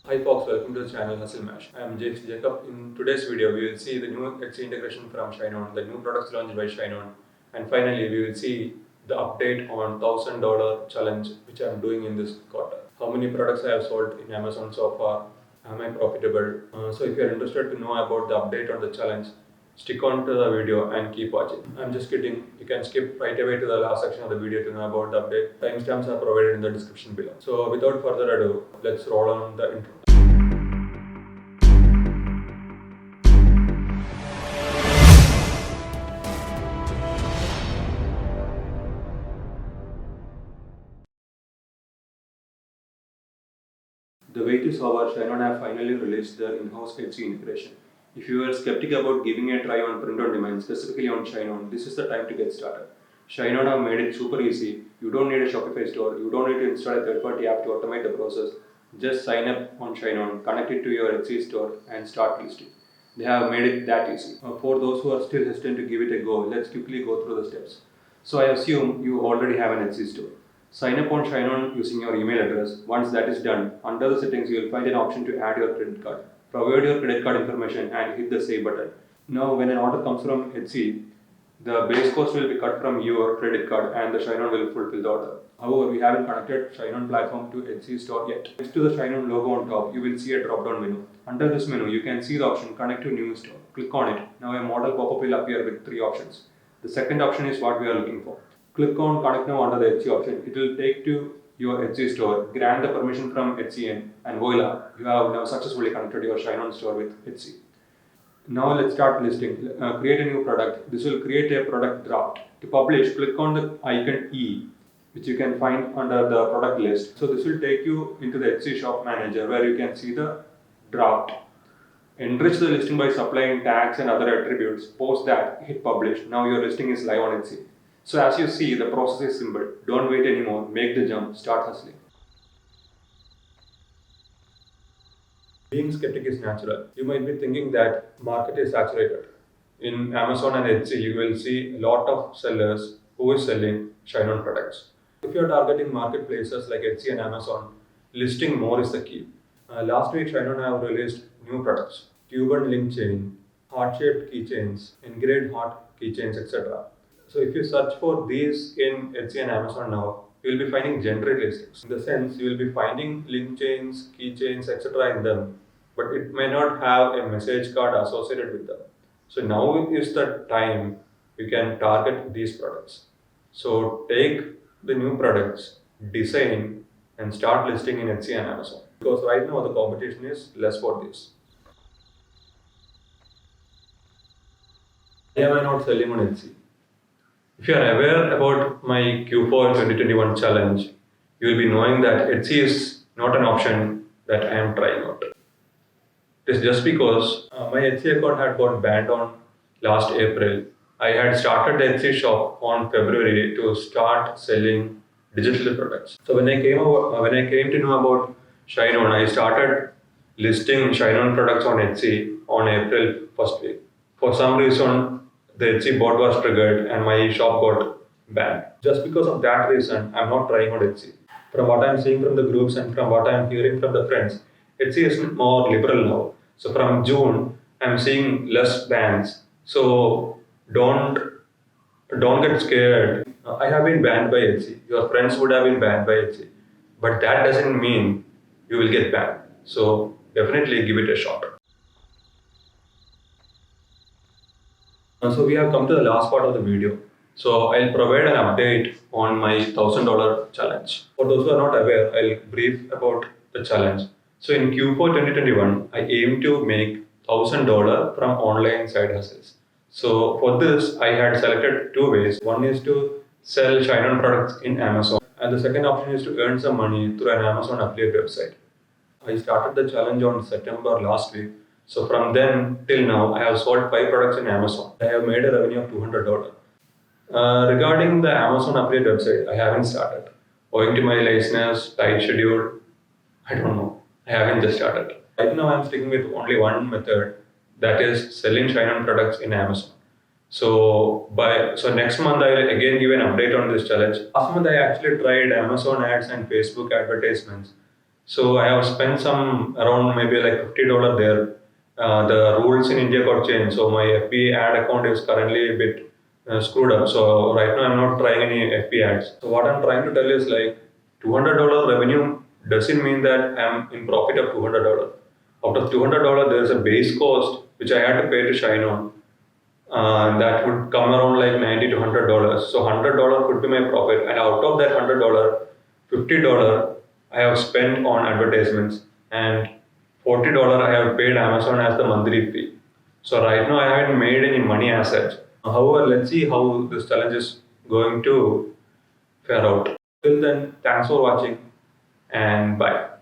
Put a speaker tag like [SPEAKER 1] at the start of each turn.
[SPEAKER 1] Hi folks, welcome to the channel Hustle Mash. I am Jakes Jacob. In today's video, we will see the new Etsy integration from ShineOn, the new products launched by ShineOn, and finally we will see the update on $1,000 challenge which I am doing in this quarter. How many products I have sold in Amazon so far? Am I profitable? So if you are interested to know about the update on the challenge, stick on to the video and keep watching. I'm just kidding. You can skip right away to the last section of the video to know about the update. Timestamps are provided in the description below. So without further ado, let's roll on the intro. The wait is over. ShineOn have finally released their in-house Etsy integration. If you are skeptical about giving a try on print on demand, specifically on ShineOn, this is the time to get started. ShineOn have made it super easy. You don't need a Shopify store. You don't need to install a third-party app to automate the process. Just sign up on ShineOn, connect it to your Etsy store, and start listing. They have made it that easy. For those who are still hesitant to give it a go, let's quickly go through the steps. So I assume you already have an Etsy store. Sign up on ShineOn using your email address. Once that is done, under the settings you will find an option to add your credit card. Provide your credit card information and hit the save button. Now when an order comes from Etsy, the base cost will be cut from your credit card and the ShineOn will fulfill the order. However, we haven't connected ShineOn platform to Etsy store yet. Next to the ShineOn logo on top, you will see a drop-down menu. Under this menu, you can see the option Connect to New Store. Click on it. Now a model pop-up will appear with 3 options. The second option is what we are looking for. Click on Connect Now under the Etsy option. It will take to your Etsy store, grant the permission from Etsy and voila, you have now successfully connected your ShineOn store with Etsy. Now let's start listing. Create a new product. This will create a product draft. To publish, click on the icon E, which you can find under the product list. So this will take you into the Etsy shop manager where you can see the draft. Enrich the listing by supplying tags and other attributes. Post that, hit publish. Now your listing is live on Etsy. So as you see, the process is simple. Don't wait anymore. Make the jump. Start hustling. Being skeptic is natural. You might be thinking that market is saturated. In Amazon and Etsy, you will see a lot of sellers who is selling ShineOn products. If you are targeting marketplaces like Etsy and Amazon, listing more is the key. Last week, ShineOn have released new products: tube link chain, heart-shaped keychains, engraved heart keychains, etc. So if you search for these in Etsy and Amazon now, you will be finding generic listings. In the sense, you will be finding link chains, keychains, etc. in them, but it may not have a message card associated with them. So now is the time you can target these products. So take the new products, design, and start listing in Etsy and Amazon. Because right now the competition is less for this. Why am I not selling on Etsy? If you are aware about my Q4 2021 challenge, you will be knowing that Etsy is not an option that I am trying out. It is just because my Etsy account had got banned on last April. I had started the Etsy shop on February to start selling digital products. So when I came to know about ShineOn, I started listing ShineOn products on Etsy on April first week. For some reason, the Etsy bot was triggered and my shop got banned. Just because of that reason, I'm not trying on Etsy. From what I'm seeing from the groups and from what I'm hearing from the friends, Etsy is more liberal now. So from June, I'm seeing less bans. So don't get scared. I have been banned by Etsy. Your friends would have been banned by Etsy, but that doesn't mean you will get banned. So definitely give it a shot. So we have come to the last part of the video. So I'll provide an update on my $1,000 challenge. For those who are not aware, I'll brief about the challenge. So in Q4 2021, I aim to make $1,000 from online side hustles. So for this, I had selected 2 ways. One is to sell ShineOn products in Amazon, and the second option is to earn some money through an Amazon affiliate website. I started the challenge on September last week. So from then till now, I have sold 5 products in Amazon. I have made a revenue of $200. Regarding the Amazon affiliate website, I haven't started. Owing to my license, tight schedule, I don't know. I haven't just started. Right now, I'm sticking with only one method, that is selling ShineOn products in Amazon. So next month I will again give an update on this challenge. Last month I actually tried Amazon ads and Facebook advertisements. So I have spent some around maybe like $50 there. The rules in India got changed, so my FB ad account is currently a bit screwed up. So right now I'm not trying any FB ads. So what I'm trying to tell is like $200 revenue doesn't mean that I'm in profit of $200. Out of $200, there is a base cost which I had to pay to Shine On. That would come around like $90 to $100. So $100 could be my profit, and out of that $100, $50 I have spent on advertisements, and $40 I have paid Amazon as the monthly fee. So right now I haven't made any money as such. However, let's see how this challenge is going to fare out. Till then, thanks for watching and bye.